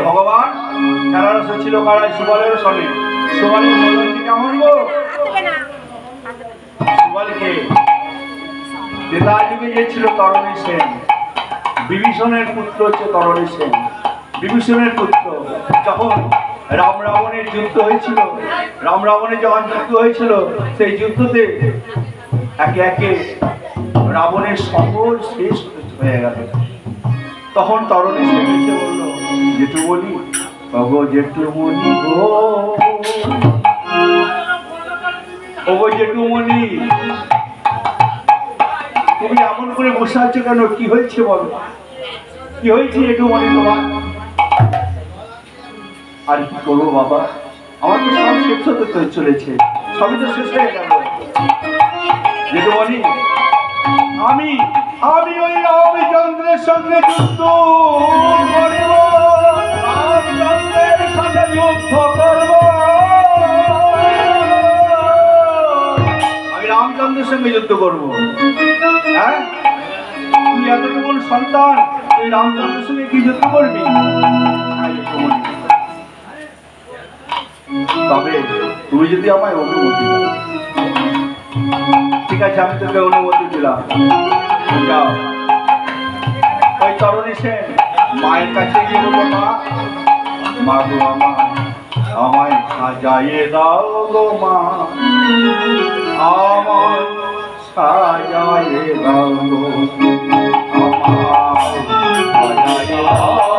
ভগবান খেলার ছিল কারাই সুবলের সঙ্গে সুবলের মূল্যায়ন কেমন গো সুবলকে দেদার যুগে গিয়েছিল তরণী সেন বিভীষণের পুত্র হচ্ছে তরণী সেন বিভীষণের পুত্র যখন রাম রাবণের যুদ্ধ হয়েছিল রাম রাবণের যখন যুদ্ধ হয়েছিল সেই যুদ্ধতে একে একে রাবণের সকল শেষ হয়ে গেল তখন তরণী সেন এসে বলল জেঠুমণি ওগো জেঠুমণি গো ওগো জেঠুমণি তুমি এমন করে বসে আছো কেন কি হয়েছে বলো কি হয়েছে জেঠুমণি তোমার আর কি করবো বাবা আমার তো সব শেষ হতে চলেছে সবই তো শেষ হয়ে গেল জেঠুমণি আমি আমি ওই রামচন্দ্রের সঙ্গে যুদ্ধ করব রামচন্দ্রের সাথে যুদ্ধ করব আমি রামচন্দ্রের সঙ্গে যুদ্ধ করব হ্যাঁ তুই এতটুকু সন্তান তুই রামচন্দ্রের সঙ্গে কি যুদ্ধ করবি তবে তুমি যদি আমায় অনুমতি দাও ঠিক আছে আমি তোকে অনুমতি দিলাম যাও ওই তরণী সেন মায়ের কাছে গিয়ে বলবো মা গো আমায় সাজাইয়ে দাও গো মা আমায় সাজাইয়ে দাও গো আমায় সাজাইয়ে দাও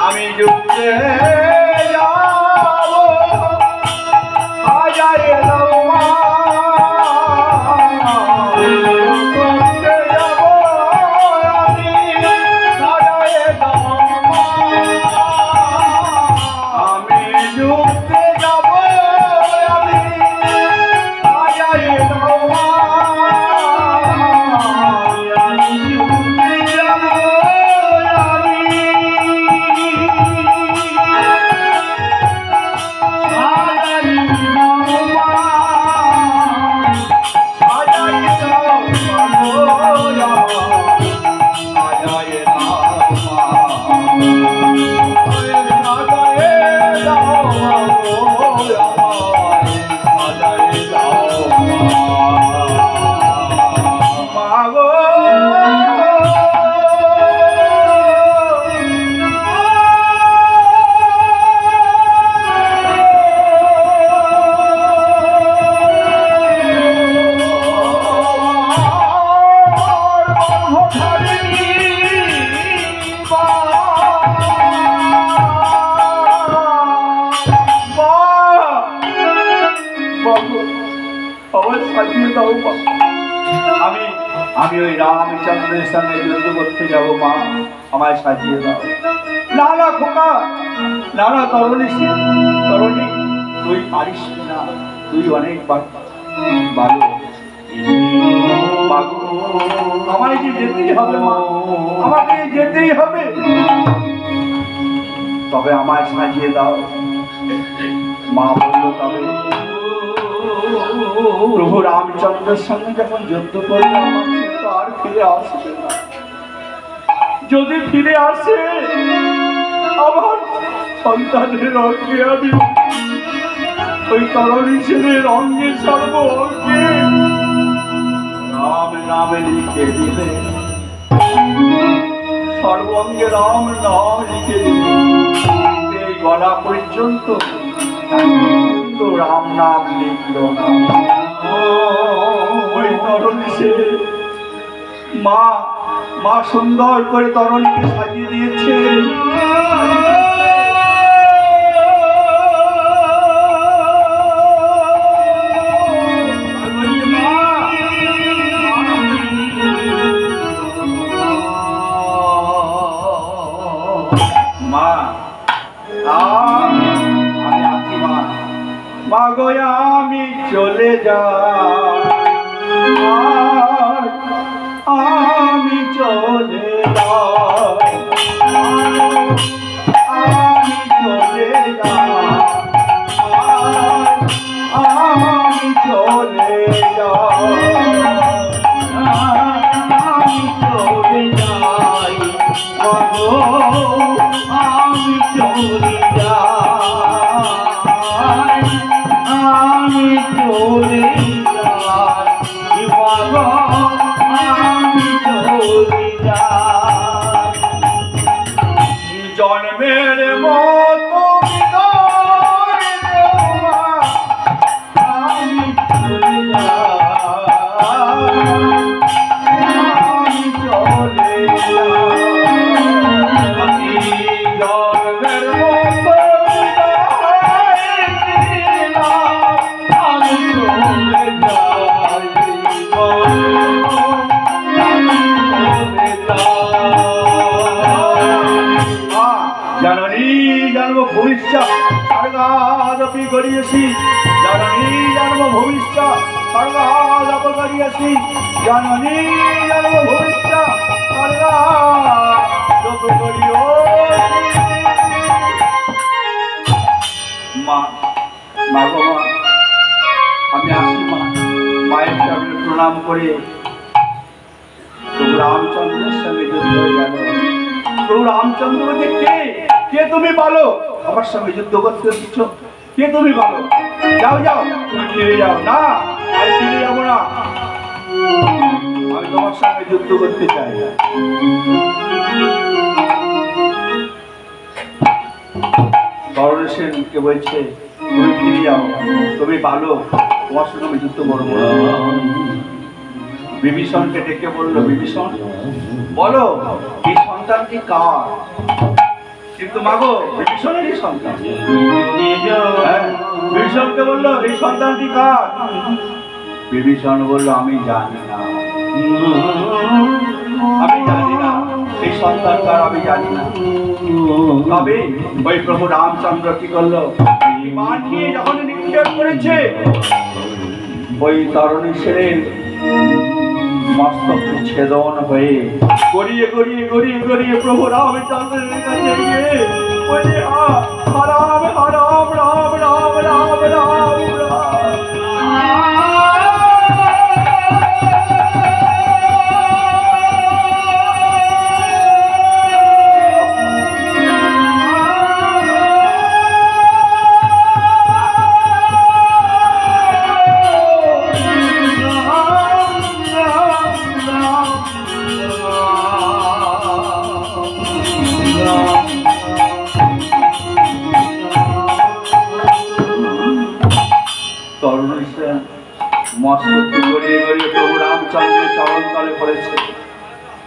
আমি যুদ্ধে আমি ওই রামচন্দ্রের সঙ্গে যুদ্ধ করতে যাবো মা আমায় সাজিয়ে দাও না না খোকা না না তরণী তরণী তুই পারিস না তুই অনেক ভালো আমায় কি যেতেই হবে মা আমাকে যেতেই হবে তবে আমায় সাজিয়ে দাও মা বললো তবে প্রভু রামচন্দ্রের সঙ্গে যখন যুদ্ধ করলে আমাকে তো আর ফিরে আসবে না যদি ফিরে আসে আমার সন্তানের অঙ্গে আমি ওই তরণী সেনের অঙ্গে সর্ব অঙ্গে নাম লিখে দিলে, সর্বঙ্গে রাম নাম লিখে দিলে, এই গলা পর্যন্ত রাম নাম লিখল না। ওই তরণী সে মা সুন্দর করে তরণীকে সাজিয়ে দিয়েছে। মাগো আমি চলে যাই, আমি চলে যাই, আমি চলে যাই, আমি চলে যাই, মাগো আমি চলে যাই, আমি চলে যাই, মাগো আমি চলে যাই। জন্মের মতো আমি চলে যাই, আমি চলে ভবিষ্যৎ সর্গাদপি করিয়াছি, জননী জন্ম ভবিষ্যৎ সর্গাদপ করিয়াছি, জননী জন্ম ভবিষ্যৎ সর্গাদপ করিও। মা গো মা, আমি আসি মা। মায়ের চরণে প্রণাম করে প্রভু রামচন্দ্রের সঙ্গে যুদ্ধ হয়ে গেল। প্রভু রামচন্দ্র বলছে, কে তুমি বলো, আমার সঙ্গে যুদ্ধ করতে এসেছ, কে তুমি বলো? যাও যাও, তুমি ফিরে যাও। না, আমি ফিরে যাবো না, আমি তোমার সঙ্গে যুদ্ধ করতে চাই। তরণী সেনকে বলছে, তুমি ফিরে যাও, তুমি ভালো, তোমার সঙ্গে আমি যুদ্ধ করবো না। বিভীষণকে ডেকে বললো, বিভীষণ বলো এই সন্তানটি কার? কিন্তু মাগো বিভীষণেরই সন্তান। বিভীষণকে বললো, এই সন্তানটি কার? বিভীষণ বললো, আমি জানি না, আমি জানি না এই সন্তান কার, আমি জানি না। তবে ওই প্রভু রামচন্দ্র কি করলো, বিমান নিয়ে যখন নিক্ষেপ করেছে, ওই তরণী সেনের মস্তক ছেদন হয়ে গড়িয়ে গড়িয়ে গড়িয়ে গড়িয়ে প্রভু রামচন্দ্রের কাছে গিয়ে বলে, রাম রাম রাম রাম রাম রাম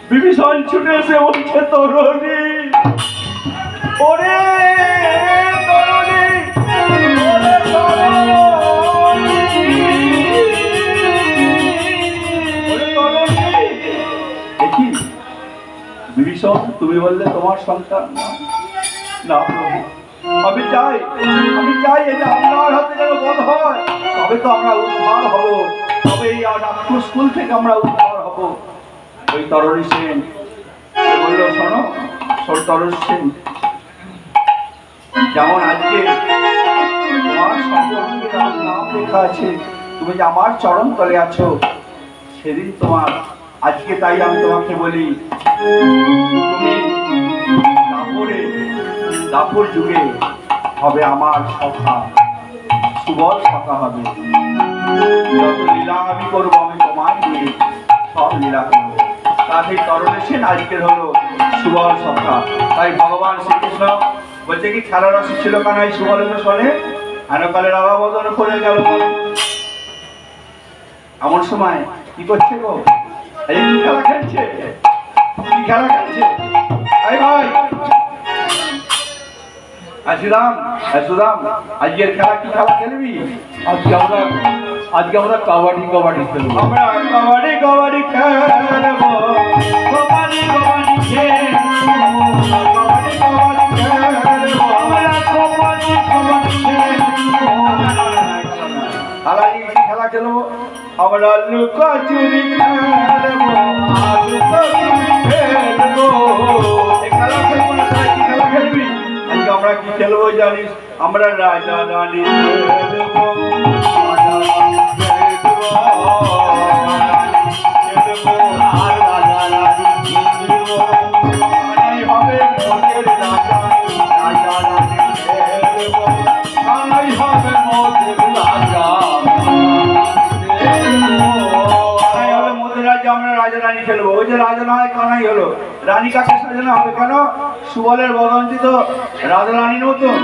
বিভীষণ ছুটে এসে বলছে, তরণী, ওরে তরণী, দেখি বিভীষণ, তুমি বললে তোমার সন্তান না প্রভু, আমি চাই এই যে আপনার হাতে যেন বধ হয়, তবে তো আমরা উদ্ধার হব, তবে এই রাক্ষসকুল থেকে আমরা উদ্ধার হব। ওই তরণী সেন বললো, শোনো তরণী সেন, যেমন আজকে তোমার সম্পর্কে নাম লেখা আছে, তুমি যে আমার চরণ তলে আছো, সেদিন তোমার আজকে, তাই আমি তোমাকে বলি, তুমি দাপর যুগে হবে আমার সখা, সুবল সখা হবে। যত লীলা আমি করবো, আমি তোমায় নিয়ে সব লীলা যাচ্ছেন, আজকের হলো সুবল সভা। তাই ভগবান শ্রীকৃষ্ণ বলছে কি খেলার রসি ছিল কানাই সুবলের শোনে হেনকালে রাগা বদন করে গেল। এমন সময় কি করছে গো? এই কি খেলা খেলছে? কি খেলা খেলছে? এই ভাই সুদাম, সুদাম, আজকের খেলা কি খেলা খেলবি? আজকে আমরা কাবাডি খেলবো। আমরা কাবাডি খেলবো, কাবাডি খেলবো, খেলা খেলবো। আমরা লুকোচুরি খেলবো। খেলা খেলবো না, তাই কি খেলা খেলবি? আজকে আমরা কি খেলবো জানিস? আমরা রাজা রানী খেলবো। আমরা রাজা রানী খেলবো। ওই যে রাজা নয় কানাই হলো, রানী কাকে সাজানো হবে? কেন? সুবলের বদনটি তো রাজা রানীর মতন,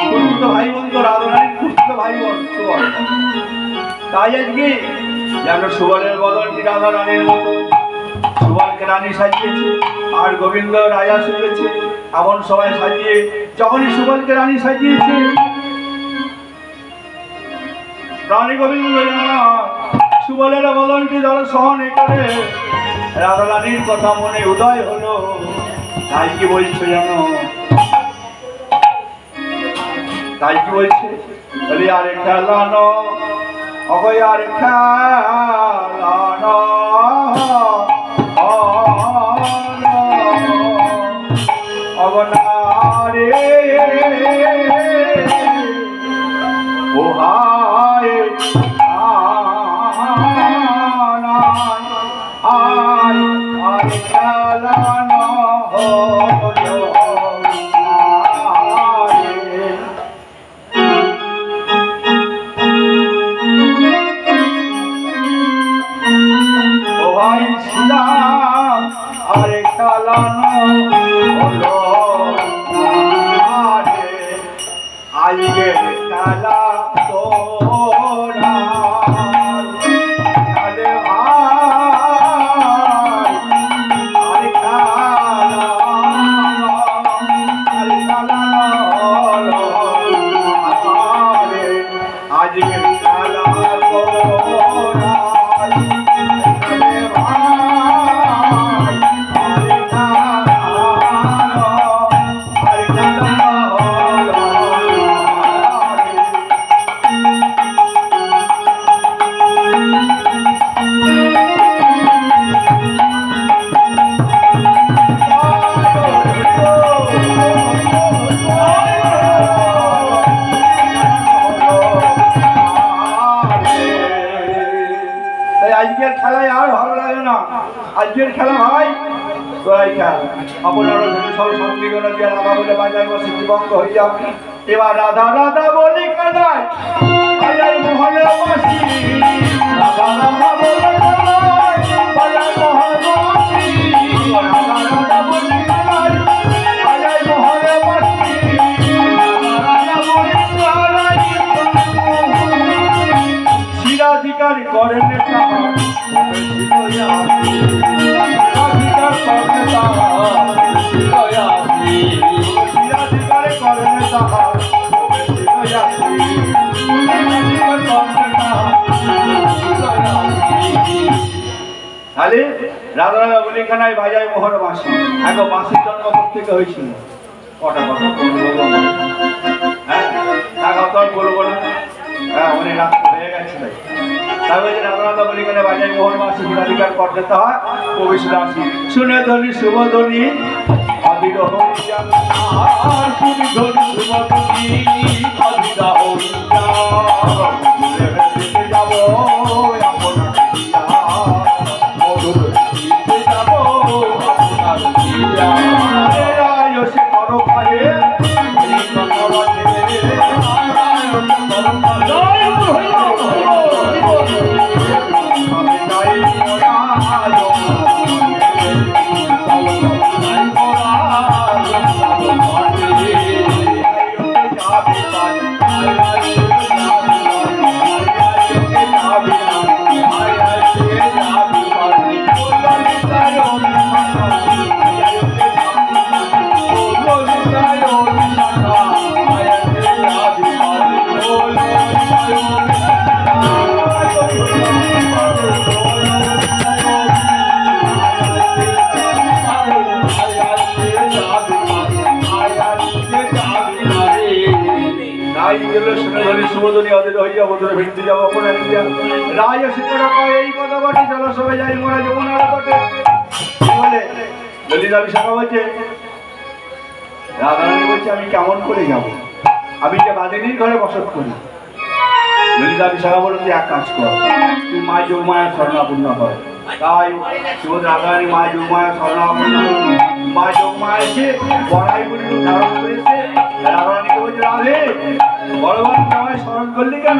খুঁড়তো ভাই বোন তো রাজা রানীর খুঁড়তো ভাই বোন সুবল। তাই আজকে যেন সুবলের বদনটি রাজা রানীর মতো, সুবলকে রানী সাজিয়েছে আর গোবিন্দ রাজা সেজেছে। এমন সময় সাজিয়ে যখনই সুবলকে রানী সাজিয়েছে, রানী গোবিন্দ সুবলের বদনটি দল সহন করে রাধা রানীর কথা মনে উদয় হলো। তাই কি বলছে জানো? তাই কি বলছে? বলি আরে খেলানো অগয়, আরে খেলানো অগনারে ও হায় আজকের খেলা ভাই তোরাই খেল। আপনারা সব সঙ্গীগণ দিয়ে রাধা বলে বাজায় বসে জীবঙ্গ হয়ে যাও। এবার রাধা রাধা বলি কানাই বাজাই মোহনে বাসি, রাধা রাধা বলে কানাই বাজাই মোহনে বাসি, রাধা রাধা বলি কানাই বাজাই মোহনে বাসি, রাধা বলি কানাই শিরাধিকারী করেন তাহলে রাধা রাধা বলি কানাই বাজায় মোহর বাঁশি। এখন বাঁশির জন্ম থেকে হয়েছিল কটা কথা বলবো? হ্যাঁ বলবো না, হ্যাঁ অনেক রাত হয়ে গেছিল। তাই বলছে রাধা রাধা বলি কানাই বাজায় মোহর বাঁশি, গুণাধিকার করতে হয় প্রবেশ রাশি। শুনে ধ্বনি শুভ ধ্বনি অবিরহ আর শুনি ধ্বনি শুভ ধ্বনি অবিরহ যাবো বদনী অদের হইয়া বদনে ভিড়তে যাবো কোনে দিয়া রায় শিকার এই কথা বটে চলো সবাই যাই মোরা যমুনার তটে বলে ললিতা বিশাখা বলছে রাধারানী বলছে আমি কেমন করে যাব আমি যে বাদিনীর ঘরে বসত করি ললিতা বিশাখা বলে তুই এক কাজ কর তুই মা যোগমায়া স্বর্ণাপূর্ণ হয় তাই সুবোধ রাধারানী মা যোগমায়া স্বর্ণাপূর্ণ মা যোগমায়া এসে বড়াই করে ধারণ করেছে রাধারানীকে বলছে রাধে বড়বান তোমায় স্মরণ করলি কেন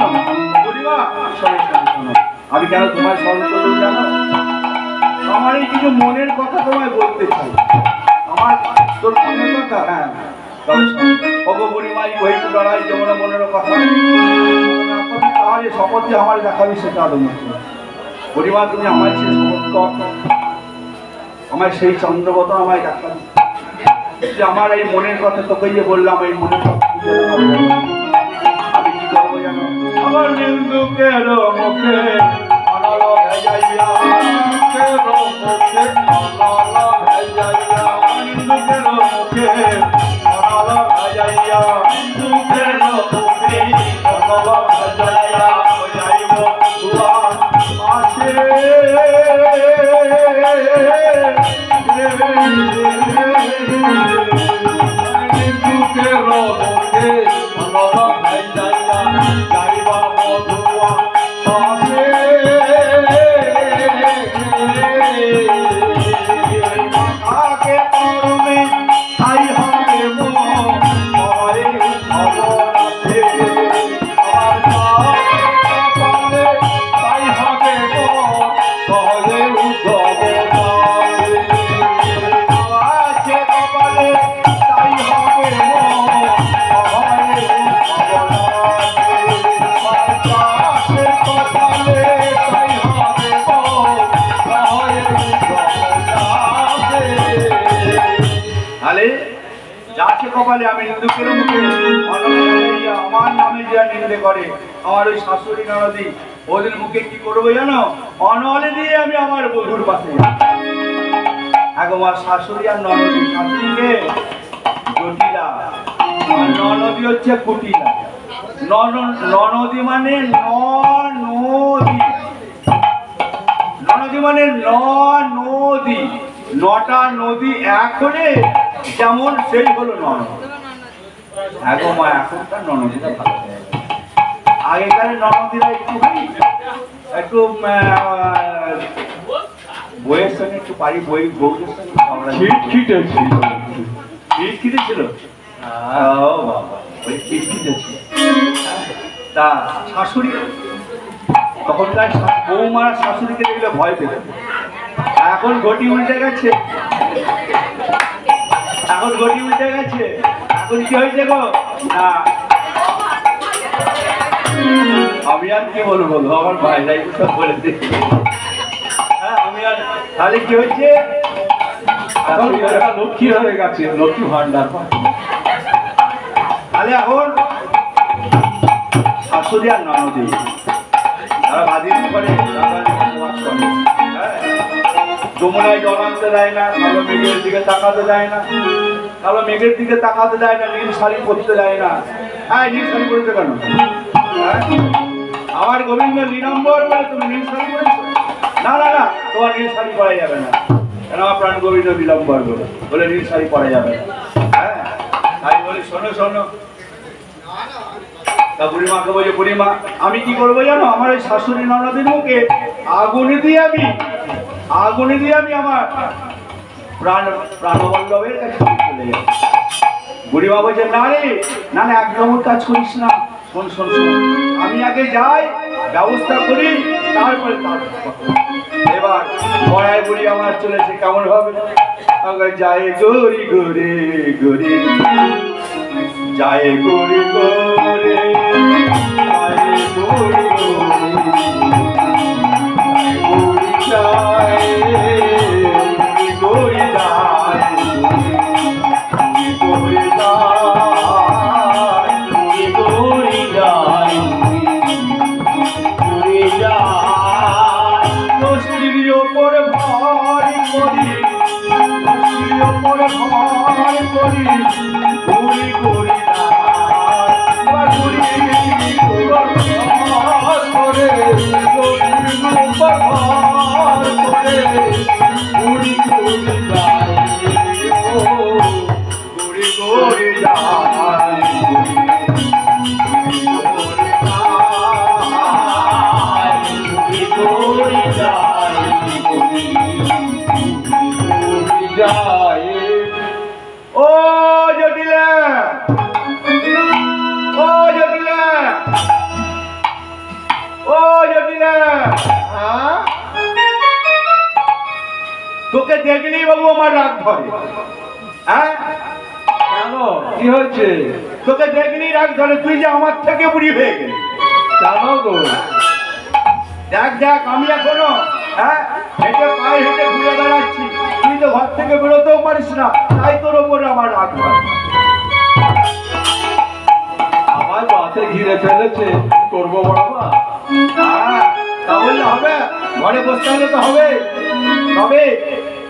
বুড়িমা শোনো আমি কেন তোমায় স্মরণ করলাম জানো আমার এই কিছু মনের কথা তোমায় বলতে চাই আমার তোর মনের কথা হ্যাঁ তবে বুড়িমাই ওই লড়াই যেমন মনের কথা তাহলে শপথ যে আমার দেখাবি সেটা আদৌ বুড়িমা তুমি আমার সে শপথ কর আমার সেই চন্দ্রবত আমায় দেখাবি যে আমার এই মনের কথা তোকে যে বললাম এই মনের কথা আমি কি করবো জানো আমার বিন্দুকের মুখে অনল ভেজাইয়া বিন্দুকের মুখে অনল ভেজাইয়া বিন্দুকের মুখে অনল ভেজাইয়া বিন্দুকের মুখে অনল ভেজাইয়া যাইব দুয়ার আসে বিন্দুকের মুখে অনল ভেজাইয়া যাইব মধুয়া আসে আগে তরুণী তাই হবে মন হয় অবরাধে আমার তাই হবে মন তবে আছে কপালে তাই হবে মন হয় অবরাধে কপালে তাই হবে তাহলে যাচ্ছে কপালে আমি হিন্দুকের মুখে আমার নামে যা নিন্দে করে আমার ওই শাশুড়ি ননদি ওদের মুখে কি করবো জানো অনলে দিয়ে আমি আমার বধুর পাশে আমার শাশুড়ি আর ননদি শাশুড়িকে জটিলা আর ননদি হচ্ছে কুটিলা ননদি মানে নদী নদী মানে নদী নটা নদী এক হলে যেমন সেই হলো ননদ এখন মা এখনকার ননদীরা ভালো আগেকার ননদীরা একটু বইয়ের সঙ্গে একটু পারি বই বউদের সঙ্গে খিটখিটে ছিল ও বাবা ওই খিটখিটে ছিল তা শাশুড়ি তখনকার বৌমারা শাশুড়িকে দেখলে ভয় পেত এখন ঘটি উল্টে গেছে এখন কি হয়েছে গো না আমি আর কি বলবো আমার ভাইরাই সব বলে হ্যাঁ আমি আর তাহলে কি হয়েছে এখন লক্ষ্মী হয়ে গেছে লক্ষ্মী ভান্ডার তাহলে এখন শাশুড়ি আর ননদি তারা বাদিন করে যমুনায় জল আনতে দেয় না কালো মেঘের দিকে তাকাতে দেয় না কালো মেঘের দিকে তাকাতে দেয় না নীল শাড়ি পরতে দেয় না হ্যাঁ নীল শাড়ি পরেছে কেন আমার গোবিন্দ নিরম্বর বলে তুমি নীল শাড়ি পরেছো না না না তোমার নীল শাড়ি পরা যাবে না কেন আমার প্রাণ গোবিন্দ নিরম্বর বলে নীল শাড়ি পরা যাবে না হ্যাঁ তাই বলি শোনো শোনো তা বুড়িমাকে বলছে বুড়িমা আমি কি করবো জানো আমার ওই শাশুড়ি ননদের মুখে আগুনে দিয়ে আমি আমার প্রাণবল্লভের কাছে চলে যাবো বুড়িমা বলছে না রে না না একদম কাজ করিস না শোন শোন শোন আমি আগে যাই ব্যবস্থা করি তারপরে এবার পড়ায় বুড়ি আমার চলেছে কেমন ভাবে যায় গরি গরে গরি যায় গরি গরে করি করে গভীর উপর ভর করে উড়ি উড়ি যায় ও ঘুরে ঘুরে যায় উড়ি যায় উড়ি যায় ও জটিলা, ও জটিলা, ও জটিলা, তোকে দেখলেই বাবু আমার রাগ ধরে। হ্যাঁ কেন কি হয়েছে? তোকে দেখলেই রাগ ধরে, তুই যে আমার থেকে বুড়ি হয়ে গেলি। জানো গো দেখ দেখ আমি এখনো হেঁটে পায়ে হেঁটে ঘুরে বেড়াচ্ছি, তুই তো ঘর থেকে বেরোতেও পারিস না, তাই তোর ওপরে আমার রাগ ধরে। আমার বাসে ঘিরে ফেলেছে, কি করবো বড় মা? হ্যাঁ তা বললে হবে? ঘরে বসতে হলে তো হবে। তবে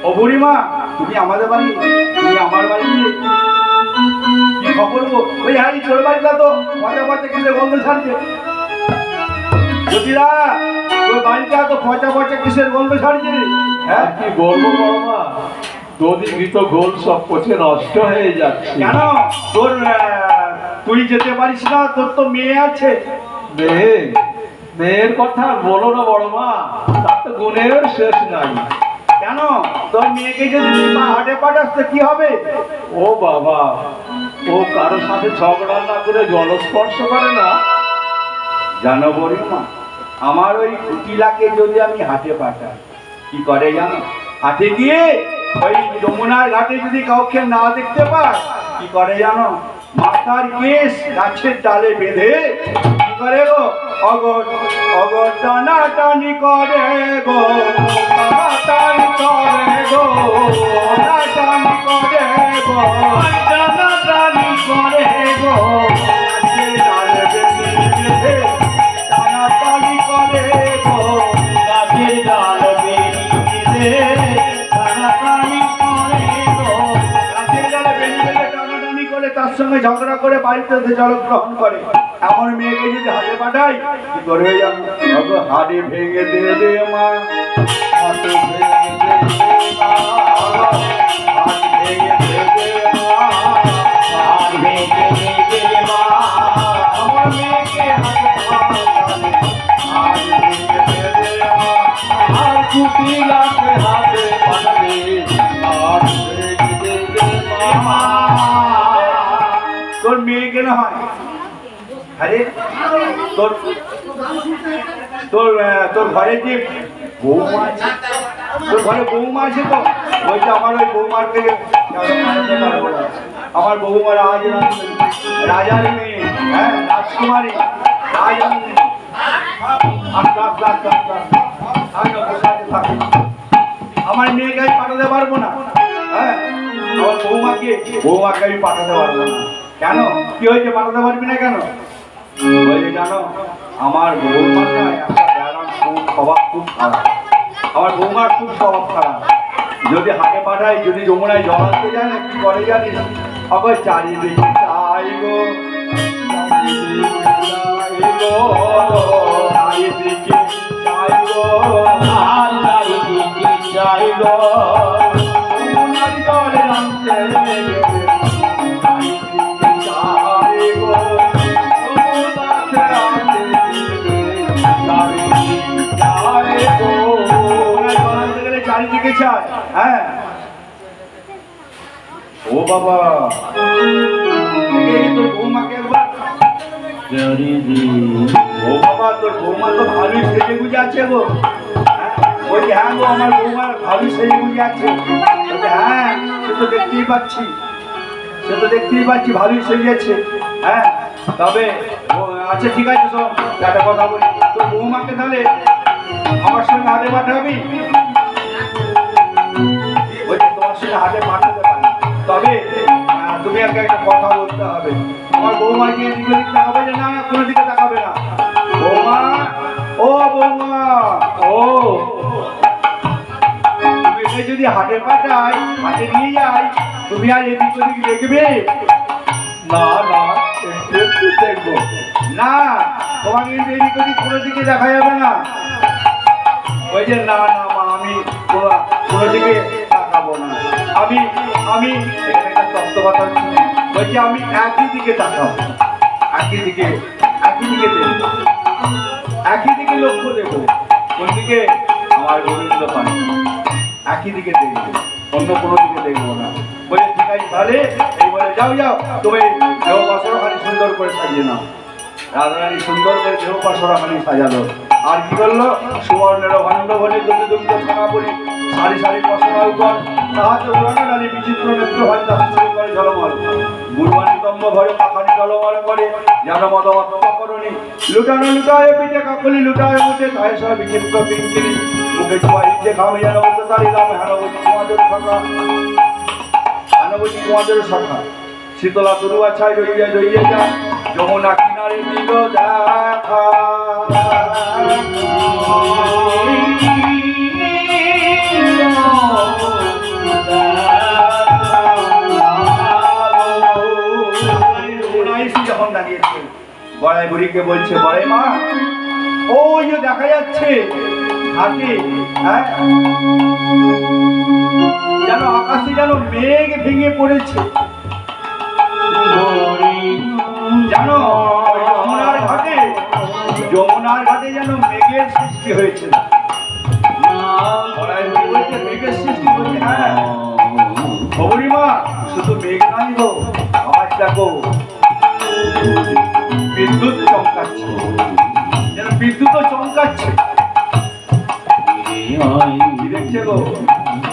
ও বুড়িমা, তুমি আমাদের বাড়ি, তুমি আমার বাড়ি, কি খবর গো? ওই হ্যাঁ তোর বাড়িটা তো পচা পচা কিসের গন্ধ ছাড়ছে। জ্যোতিরা, তোর বাড়িটা তো পচা পচা কিসের গন্ধ ছাড়ছে? হ্যাঁ কি বলবো বড় মা, দধি ঘিত গোল সব পচে নষ্ট হয়ে যাচ্ছে। কেন তোর তুই যেতে পারিস না? তোর তো মেয়ে আছে। মেয়ে, মেয়ের কথা আর বলো না বড় মা, তার তো গুণের শেষ নাই। কেন তোর মেয়েকে যদি তুই হাটে পাঠাস তো কি হবে? ও বাবা, ও কারোর সাথে ঝগড়া না করে জলস্পর্শ করে না। জানো বুড়িমা, আমার ওই কুটিলাকে যদি আমি হাটে পাঠাই, কি করে জানো? হাটে গিয়ে ওই যমুনার ঘাটে যদি কাউকে না দেখতে পায়, কি করে জানো? মাথার কেশ গাছের ডালে বেঁধে কি করে গো? অগর অগর টানা টানি করে গো, টানাটানি করে গো, টানাটানি করে গো, টানাটানি করে গো, গাছের ডালে বেঁধে টানাটানি করে গো, গাছের ডাল বেরিয়ে টানাটানি করে গো, গাছের ডালে বেরিয়ে টানাটানি করে তার সঙ্গে ঝগড়া করে বাড়িতে জল গ্রহণ করে। এমন মেয়েকে যদি হাটে পাঠাই, কি করবে জানো? হাড়ি ভেঙে দে দে মা, হাতে ভেঙে দে মা, হাত ভেঙে দে দে মা, হাত ভেঙে দে মা, আমার মেয়েকে হাতে পাঠালে হাত ভেঙে দে দে মা, আর কুটিলাকে হাতে পাঠাবে, আর ভেঙে দে মা। তোর মেয়ে কেন হয়? আরে তোর তোর তোর ঘরে যে বৌমা আছে, তোর ঘরে বৌমা আছে তো, বলছে আমার ওই বৌমার থেকে আমার বৌমা রাজার মেয়ে, হ্যাঁ রাজকুমারী, রাজরানী। আস্তে আস্তে আস্তে আস্তে আমার মেয়েকে আমি পাঠাতে পারবো না। হ্যাঁ আমার বৌমাকে আমি পাঠাতে পারবো না। কেন? কি হয়েছে? পাঠাতে পারবি না কেন? বলছে জানো, আমার বৌমার না একটা ব্যারাম খুব স্বভাব খুব খারাপ। আমার বৌমার খুব স্বভাব খারাপ। যদি হাটে পাঠাই, যদি যমুনায় জল আনতে যায় না, কি করে জানিস? আবার চারিদিকে চাই গো, চারিদিকে চাই গো, চারিদিকে চাই গো, যমুনার জলে নামতে গেলে চারিদিকে চাই গো, যমুনাতে আসতে গেলে চারিদিকে চাই গো। যমুনায় জল আনতে গেলে চারিদিকে চাই। হ্যাঁ ও বাবা, তোর বৌমাকে একবার ও বাবা, তোর বৌমা তো ভালোই সেজে গুজে আছে গো। ওই হ্যাঁ গো, আমার বৌমা ভালোই সেজে গুজে আছে। হ্যাঁ সে তো দেখতেই পাচ্ছি, সে তো দেখতেই পাচ্ছি ভালোই সেজেছে। হ্যাঁ তবে আচ্ছা ঠিক আছে, শোন একটা কথা বলি, তোর বৌমাকে তাহলে আমার সঙ্গে হাটে পাঠাবি? বলছি তোমার সঙ্গে হাটে পাঠাতে পারি, তবে তুমি একটা কথা বলতে হবে। আমার বৌমাকে এদিকে দিকে তাকাবে না, কোনো দিকে তাকাবে না। বৌমা, ও বৌমা, ও তুমি একে যদি হাটে পাঠাই, হাটে নিয়ে যাই, তুমি আর এদিক ওদিক দেখবে না না, একটু একটু দেখবো। না, তোমাকে কিন্তু এদিক ওদিক কোনো দিকে দেখা যাবে না। ওই যে না না মা, আমি কোনো দিকে তাকাবো না। আমি এখানে একটা তত্ত্ব কথা বলছি, আমি একই দিকে তাকাবো, একই দিকে দেখবো, একই দিকে লক্ষ্য দেবো। কোন দিকে? আমার গোবিন্দ পায়, একই দিকে দেখবো, অন্য কোনো দিকে দেখবো না। বলে ঠিক আছে তাহলে এই বলে যাও তুমি দেহ বাসরখানি সুন্দর করে সাজিয়ে নাও। রাধারানী সুন্দর করে দেহ বাসরখানি সাজালো। আর কি করলো? সুবর্ণের ভাণ্ড ভরে দুগ্ধ ছানা পরি সারি সারি পশরা উপর তাহাতে উড়ানো ডালি বিচিত্র নেত্র ভান্ডা হাসিল করে ঝলমল গুরবানি তম্ব ভরে পাখানি টলমল করে যেন মদমত্তকরণী লুটানো লুটায় পিঠে কাকলি লুটায় মুঠে তাই সব বিচিত্র পিঙ্কিনি মুখে ছোঁয়া ইচ্ছে খামে যেন বলতে তারি দামে হানবতী কুমাদের শাখা শীতলা তরুয়া ছাই রইয়ে যায় যমুনা কিনারে দিল দেখা। যখন দাঁড়িয়েছে বড়াই বুড়িকে বলছে, বড়াই মা ওই যে দেখা যাচ্ছে ঘাটে, হ্যাঁ যেন আকাশে যেন মেঘ ভেঙে পড়েছে, জানো যমুনার ঘাটে যেন মেঘের সৃষ্টি হয়েছে। মেঘের সৃষ্টি হয়েছে, হ্যাঁ গৌরীমা শুধু মেঘ নাই গো, আওয়াজ দেখো বিদ্যুৎ চমকাচ্ছে, যেন বিদ্যুৎও চমকাচ্ছে। দেখছে গো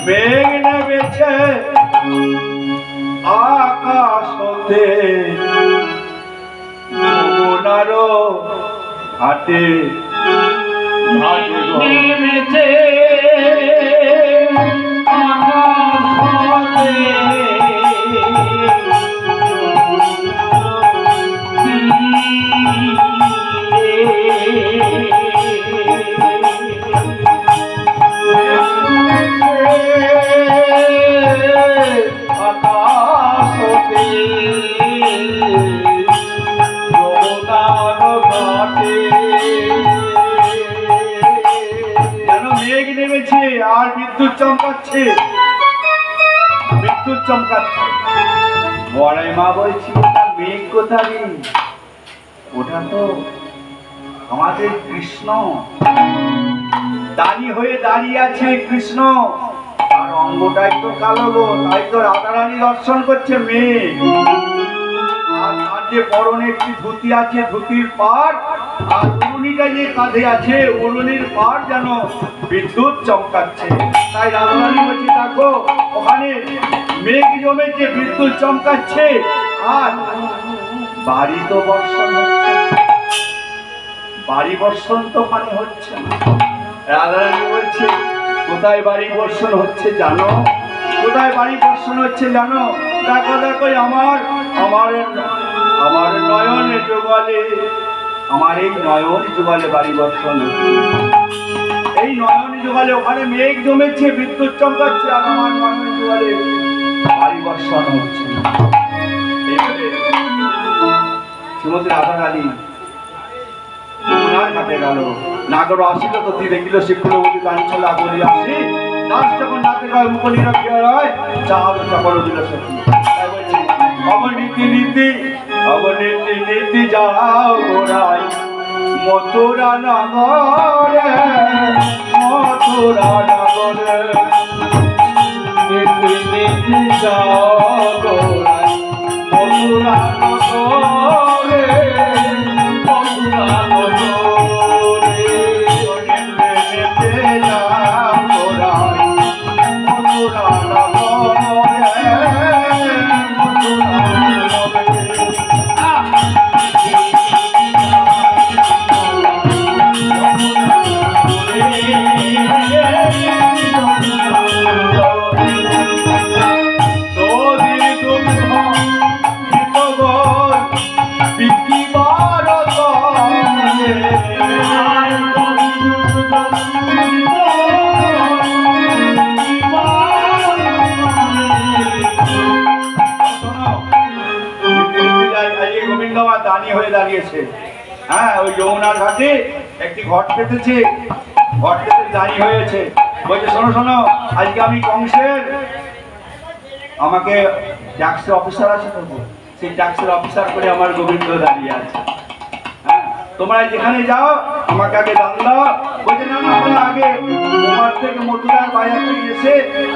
মেঘ নেমেছে আকাশ হতে যমুনার ঘাটে নেমেছে আর বিদ্যুৎ চমকাচ্ছে, বিদ্যুৎ চমকাচ্ছে। বড়াই মা বলছি মেঘ কোথায়? ওটা তো আমাদের কৃষ্ণ, দাঁড়ি হয়ে দাঁড়িয়ে আছে কৃষ্ণ, আর অঙ্গটাই তো কালো গো, তাই তো রাধারানী দর্শন করছে মেঘ। আর তার যে পরনে একটি ধুতি আছে, ধুতির পাড় আর উড়ুনিটা যে কাঁধে আছে, উড়ুনির পাড় যেন বিদ্যুৎ চমকাচ্ছে। তাই রাধারানী বলছে দেখো ওখানে মেঘ জমেছে, বিদ্যুৎ চমকাচ্ছে, আর বাড়ি তো বর্ষণ হচ্ছে, বাড়ি বর্ষণ তো মানে হচ্ছে না। রাধারানী বলছে কোথায় বাড়ি বর্ষণ হচ্ছে জানো? কোথায় বাড়ি বর্ষণ হচ্ছে জানো? দেখো দেখো আমার নয়নের যুগলে, আমার এই নয়ন যুগলে বাড়ি বর্ষণ হচ্ছে। এই নয়ন যুগলে ওখানে মেঘ জমেছে, বিদ্যুৎ চমকাচ্ছে, আর আমার নয়ন যুগলে বাড়ি বর্ষণ হচ্ছে। এইভাবে শ্রীমতী রাধারানী যমুনার ঘাটে গেল। নাগর আসিল তো দেখিল শিক্ষুলবতী কাঞ্চল আগরি আসি দাস যখন নাতে গায় মুকলি রাখিয়া রয় চাঁদ চাপর দিল সখী। অবনীতি নীতি যাও গোড়াই মথুরা নগরে, মথুরা নগরে নীতি যাও গোড়াই মথুরা নগরে, মথুরা নগরে দাঁড়িয়ে হয়ে দাঁড়িয়েছে। হ্যাঁ, ওই যমুনার ঘাটে একটি ঘট পেতেছে, ঘট পেতে দাঁড়িয়ে হয়েছে, বলছে শোনো শোনো, আজকে আমি কংসের, আমাকে ট্যাক্সের অফিসার আছে তো, সেই ট্যাক্সের অফিসার করে আমার গোবিন্দ দাঁড়িয়ে আছে। হ্যাঁ, তোমরা যেখানে যাও আমাকে আগে দান দাও। বলছে না না, আমরা আগে তোমার থেকে মথুরার বাজার থেকে এসে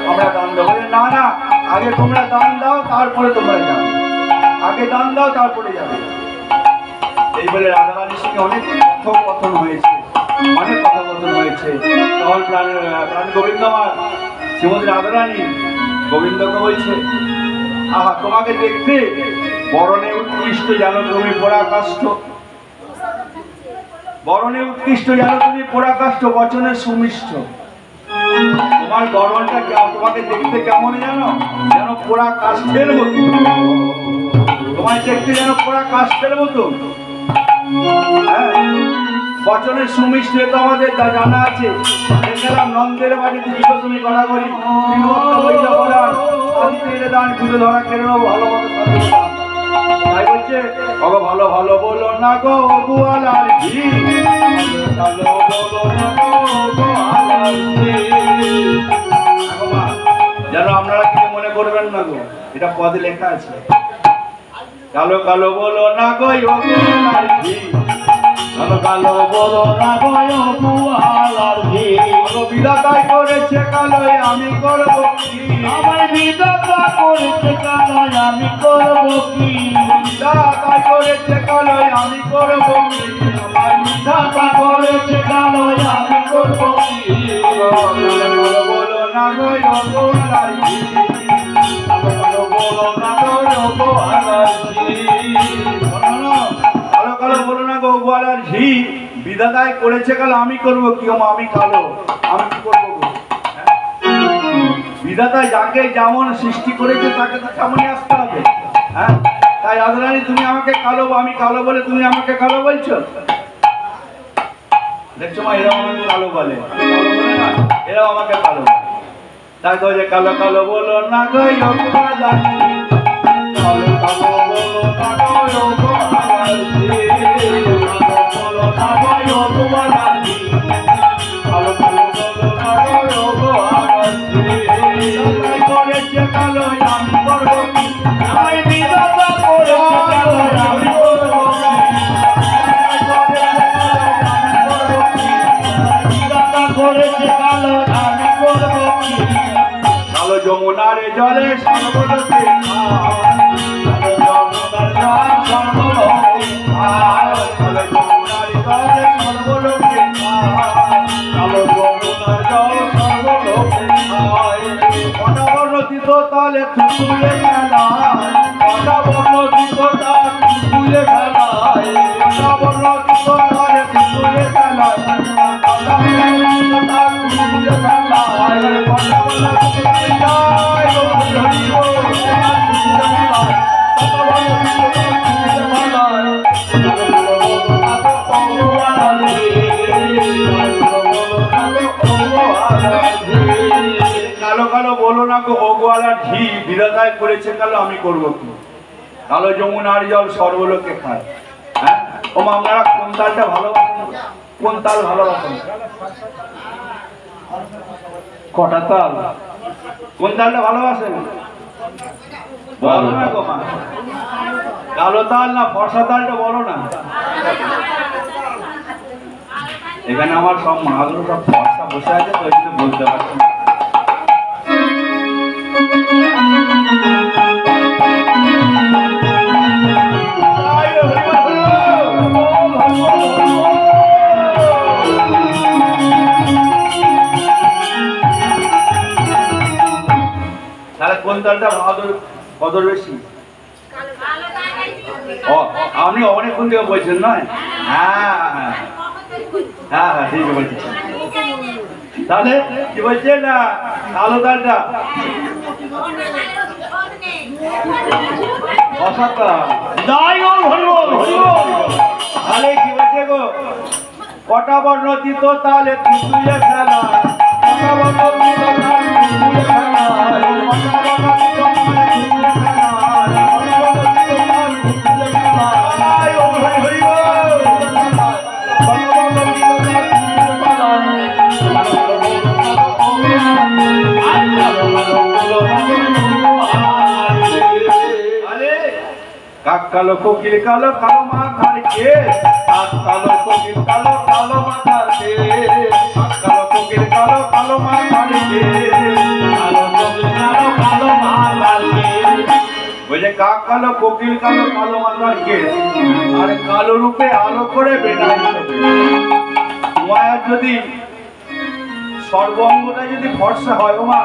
আমরা দান দেবো। বলে না না, আগে তোমরা দান দাও তারপরে তোমরা যাবে, আগে দান দাও তারপরে যাবে। এই বলে রাধারানীর সঙ্গে অনেক কথোপকথন হয়েছে, অনেক কথোপকথন হয়েছে। তখন প্রাণ গোবিন্দ আমার শ্রীমতী রাধারানী গোবিন্দকে বলছে, আহা, তোমাকে দেখতে বরণে উৎকৃষ্ট যেন তুমি পরাকাষ্ঠ, বরণে উৎকৃষ্ট যেন তুমি পরাকাষ্ঠ, বচনে সুমিষ্ট। তোমার বরণটা তোমাকে দেখতে কেমন জানো, যেন পরাকাষ্ঠের মতো, তোমার দেখতে যেন পরাকাষ্ঠের মতো। হ্যাঁ, বচনের সুমিষ্ট তো আমাদের জানা আছে। দেখলাম নন্দের বাড়িতে ছিল তুমি কথা বলি, দান পুজো ধরা কেন ভালো মতো, তাই বলছে বাবা ভালো ভালো বলো না গো গোয়ালার ঝি, ভালো বলো না গো গোয়ালার ঝি। যেন আপনারা কিছু মনে করবেন না গো, এটা পদে লেখা আছে। কালো কালো বলো না গো গোয়ালার ঝি, কালো কালো বলো না গো গোয়ালার ঝি। বিধাতাই করেছে কালোয় আমি করব কি, আমার বিধাতা করেছে কালোয় আমি করব কি, বিধাতা করেছে কালোয় আমি করব কি, আমার বিধাতা করেছে কালোয় আমি করব কি। বলো না গো গোয়ালার ঝি, কালো বলো না গো গোয়ালার ঝি, কালো কালো বলো না গো গোয়ালার ঝি। বিধাতায় করেছে কালো আমি করব কি, আমি কালো, আমি কি করবো? বিধাতা যাকে যেমন সৃষ্টি করেছে তাকে তো তেমনই আসতে হবে। হ্যাঁ, তাই রাধারানী তুমি আমাকে কালো, আমি কালো বলে তুমি আমাকে কালো বলছো? দেখছো মা, এরাও আমাকে কালো বলে, কালো বলে না, এরাও আমাকে কালো বলে। তাই তো যে কালো কালো বলো না গো গোয়ালার ঝি, কালো কালো বলো না গো গোয়ালার ঝি, কালো বলো না গো গোয়ালার ঝি, কালো কালো বলো না গো গোয়ালার ঝি। বিধাতাই করেছে কালো আমি করব কি, আমার বিধাতা করেছে কালো আমি করব কি, বিধাতা করেছে কালো আমি করব কি। কালো যমুনার জলে সর্বলোকে তালে তুলে খেলায়, বর্ণ দিত তার তুলে খেলায়, বর্ণ দিত তালে তুলে খেলায়, তুলে কালো কালো বলো না গো গোয়ালার ঝি, বিধাতায় করেছে কালো আমি করবো কি। কালো যমুনার জল সর্বলোকে খায়। হ্যাঁ, ও মা, আপনারা কোন তালটা ভালোবাসেন, কোন তাল ভালোবাসেন? কটা তাল? কোন তালটা ভালোবাসেন বলো না গো মা। কালো তাল না ফর্সা তালটা বলো না। এখানে আমার সব মাগুলো সব ফর্সা বসে আছে তো, ওই জন্য বলতে পারছি না। তাহলে কোন তালটা কদর বেশি? আপনি অনেকক্ষণ থেকে বলছেন নয়? হ্যাঁ হ্যাঁ হ্যাঁ হ্যাঁ, ঠিক বলছেন। তাহলে কি বলছেন না, কালো তালটা তাহলে কি বলছে গো, কটা বর্ণ দিত তাহলে তুলে খেলা, কটা বর্ণ দিত তুলে খেলা, কালো কোকিল কালো কালো মাথার কেশ, কালো কোকিল কালো কালো মাথার কেশ, কালো কোকিল কালো কালো মাথার কেশ, কালো কোকিল কালো কালো মাথার কেশ। ওই যে কাক কালো কোকিল কালো কালো মাথার কেশ, আর কালো রূপে আলো করে বেটাই তোমার যদি সর্বঙ্গটা যদি ফর্সা হয়, ও মা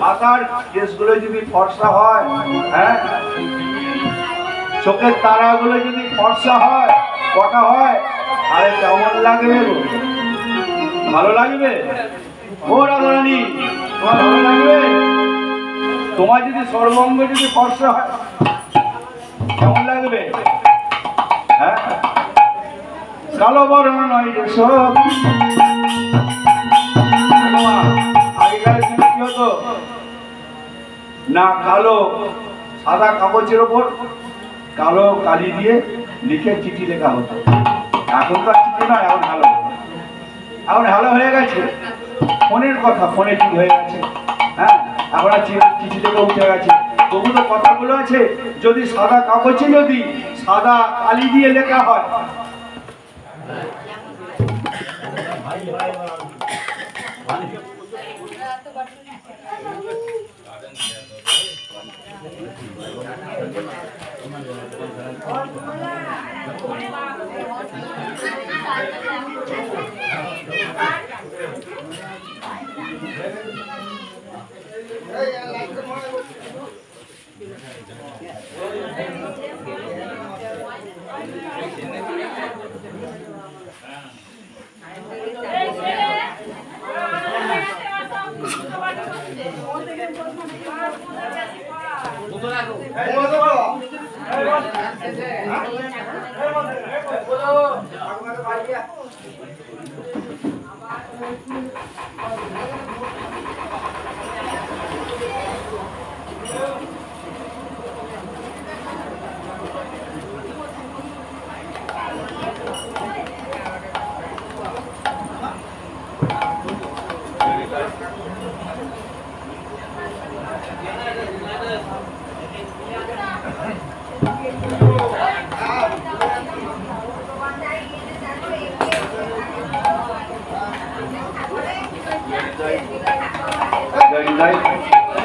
মাথার কেশগুলো যদি ফর্সা হয়, হ্যাঁ চোখের তারাগুলো যদি ফর্সা হয়, কটা হয়, আরে কেমন লাগবে গো? ভালো লাগবে ও রাধারানী? তোমার ভালো লাগবে? তোমার যদি সর্বঙ্গ যদি ফর্সা হয় কেমন লাগবে? হ্যাঁ, কালো বর্ণ নয় রে সব। আগেকার দিনে কি হতো না, কালো সাদা কাগজের ওপর কালো কালি দিয়ে লিখে চিঠি লেখা হতো। এখন তো আর চিঠি নয়, এখন হ্যালো, এখন হ্যালো হয়ে গেছে, ফোনের কথা ফোনে ঠিক হয়ে গেছে। হ্যাঁ, এখন আর চিঠি থেকে উঠে গেছে। তবু তো কথাগুলো আছে, যদি সাদা কাগজে যদি সাদা কালি দিয়ে লেখা হয়,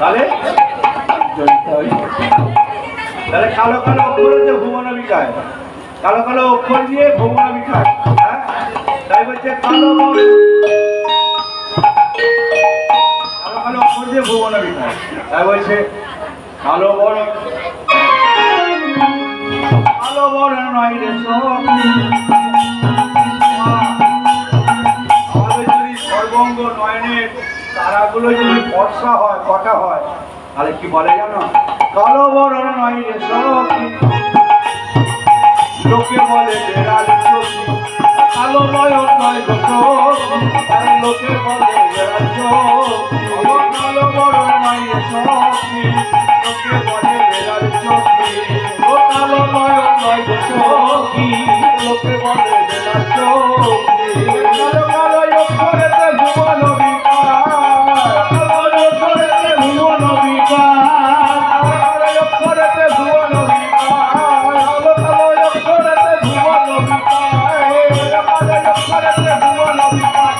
তাহলে কালো কালো অক্ষর হচ্ছে ভুবন বিকায়, কালো কালো অক্ষর দিয়ে ভুবন বিকায়। হ্যাঁ, তাই বলছে কালো কালো কালো অক্ষর দিয়ে ভুবন বিকায়। তাই বলছে কালো বড় কালো বড় নয় রে সব। আমাদের যদি সর্বঙ্গ নয়নের তারাগুলো যদি ফর্সা হয়, কটা হয়, তাহলে কি বলে জানো? কালো বড় নয় রে সব, লোকে বলে বেড়াল চোখি। কালো নয়ন নয় গো চোখ, আরে লোকে বলে বেড়াল চোখ। কালো বড় নয় রে সব, লোকে বলে বেড়াল চোখি। ও কালো নয়ন নয় গো চোখ, লোকে বলে বেড়াল চোখ। কালো কালো অক্ষরেতে ভুবন বিকাশ, কালো অক্ষরেতে ভুবন বিকাশ, কালো অক্ষরেতে ভুবন বিকাশ, কালো কালো অক্ষরেতে ভুবন বিকাশ, কালো অক্ষরেতে ভুবন বিকাশ,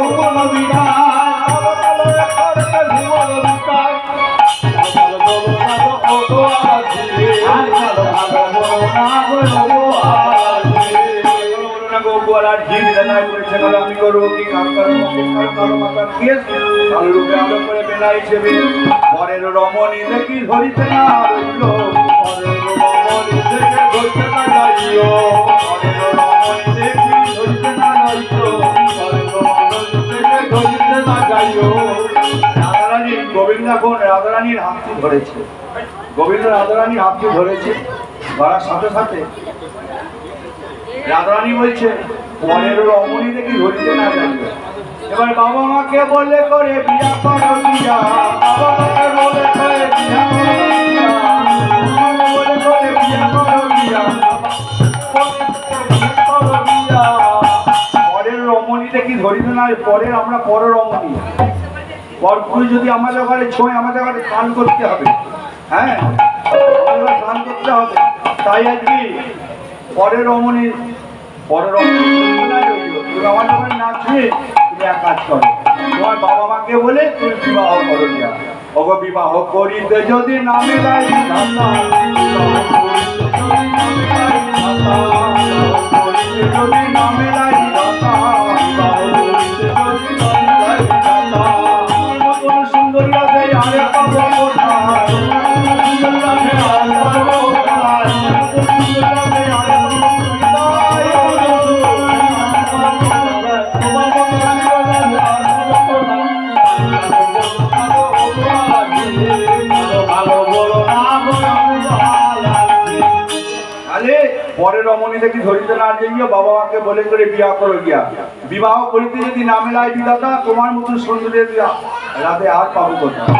ভুবন বিকাশ, কালো কালো অক্ষরেতে ভুবন বিকাশ। কালো বলো না গো ও গো আজকে, কালো কালো বলো না গো ও গো আজকে। গোয়ালার ঝিল দানায় করেছে গেল, আমি করবো কি কাম করবো কালো কালো মাথার কেস, কালো রূপে আলো করে বেলা হিসেবে পরের রমণী দেখি ধরিতে না রইল, পরের রমণী থেকে ধরতে না যাইও, পরের রমণী দেখি ধরিতে না রইল, পরের রমণী থেকে ধরতে না যাইও। রাধারানী গোবিন্দ এখন রাধারানীর হাতটি ধরেছে, গোবিন্দ রাধারানীর হাতটি ধরেছে, ধরার সাথে সাথে রাধারানী বলছে পরের রমণী দেখি ধরিতে না যাইবে। এবার বাবা মাকে বলে করে বিয়া করো বিয়া, বাবা মাকে বলে করে বিয়া করো বিয়া, বলে করে বিয়া করো বিয়া, করো বিয়া। পরের রমণী দেখি ধরিতে না, পরের আমরা পর রমণী, পরপুরি যদি আমাদের ঘরে ছোঁয় আমাদের ঘরে স্নান করতে হবে। হ্যাঁ, আমাদের ঘরে দান করতে হবে। তাই আজকে পরের রমণী তুমি আমার যখন না ছুঁয়ে তুমি এক কাজ করো, তোমার বাবা মাকে বলে তুমি বিবাহ করো দিয়া। ওগো বিবাহ করিতে যদি নামে লাই বিধাতা, যদি নামে লাই বিধাতা, সুন্দরী আছে আরে পাবো কোথায়, সুন্দরী আছে আরে পাবো কোথায়, সুন্দরী আছে আরে পরে রমণী দেখি ধরিতে না যাইয়া বাবা মাকে বলে করে বিবাহ করো গিয়া। বিবাহ করিতে যদি না মেলায় বিধাতা, তোমার মতন সুন্দরী দিয়া রাতে আর পাবো কোথায়।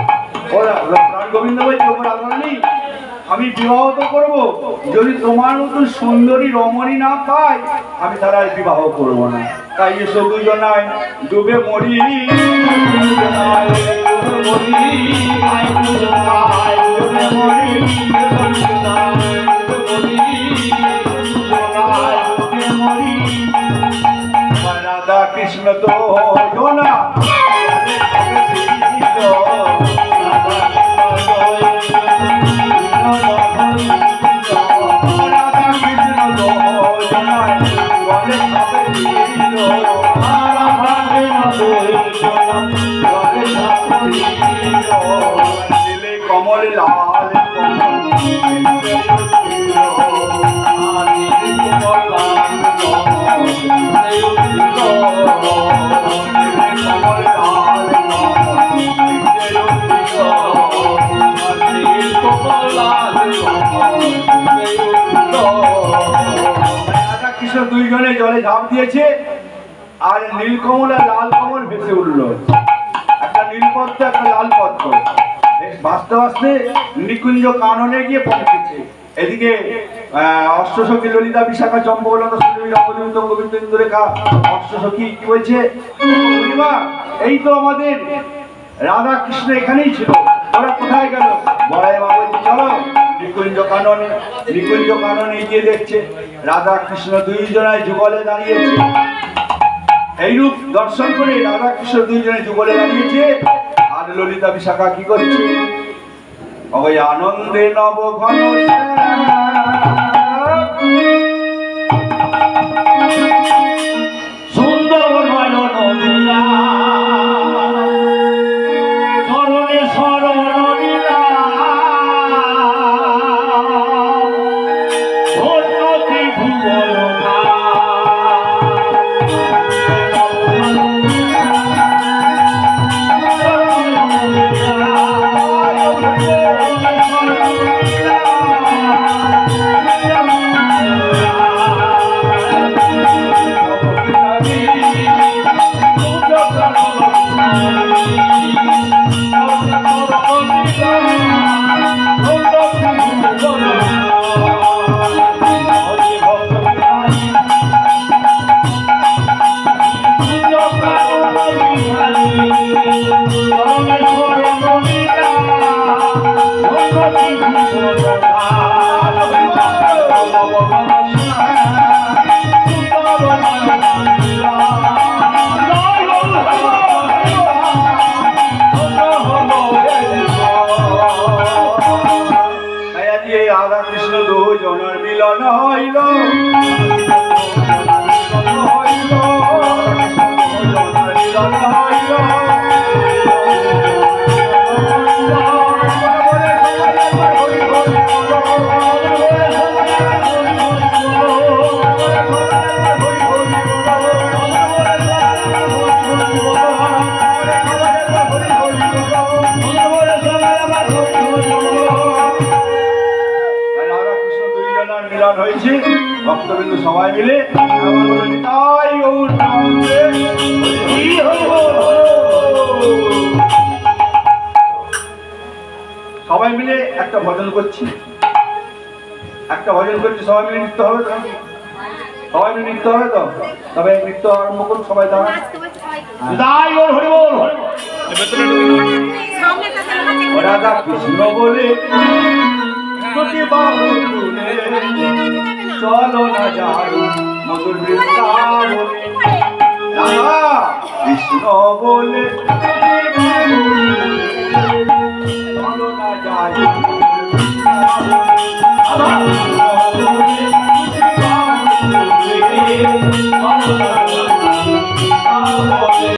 প্রাণ গোবিন্দ বলছে ওপর রাধারানী আমি বিবাহ তো করবো, যদি তোমার মতন সুন্দরী রমণী না পাই আমি তারা বিবাহ করবো না। তাই এসো দুজনায় ডুবে মরি, রাধা কৃষ্ণ তো না কমল লাল কৃষ্ণ দুইজনে জলে ঝাঁপ দিয়েছে, আর নীলকমল আর লাল কমল ভেসে উঠল। একটা নীলপদ্ম একটা লাল পদ্ম ভাসতে ভাসতে নিকুঞ্জ কাননে গিয়ে পৌঁছেছে। এদিকে অষ্টসখী ললিতা বিশাখা চম্পকলতা সুরভি রঙ্গদীপ গোবিন্দ ইন্দুরেখা অষ্টসখী কি বলছে, এই তো আমাদের রাধা কৃষ্ণ এখানেই ছিল, ওরা কোথায় গেল? বড়াই মা বলছে চলো নিকুঞ্জ কাননে গিয়ে দেখছে রাধা কৃষ্ণ দুইজনায় যুগলে দাঁড়িয়েছে। এইরূপ দর্শন করে রাধা কৃষ্ণ দুইজনে যুগলে দাঁড়িয়েছে, আর ললিতা বিশাখা কি করছে? ওই আনন্দে নব ঘন সুন্দর নয়না চরণে শরণীলা ধন্যতি ভুবন রাধা কৃষ্ণ দুজনের মিলন হইল, হয়েছে ভক্তবৃন্দ সবাই মিলে সবাই মিলে একটা ভজন করছি, সবাই মিলে নৃত্য হবে তো, সবাই মিলে নৃত্য হবে তো, তবে নৃত্য আরম্ভ করুন সবাই দাঁড়ান। রাধা কৃষ্ণ বলে সতী বাবু তুলে চলো না যাই মধুর বৃন্দাবনে। রাধা কৃষ্ণ বলে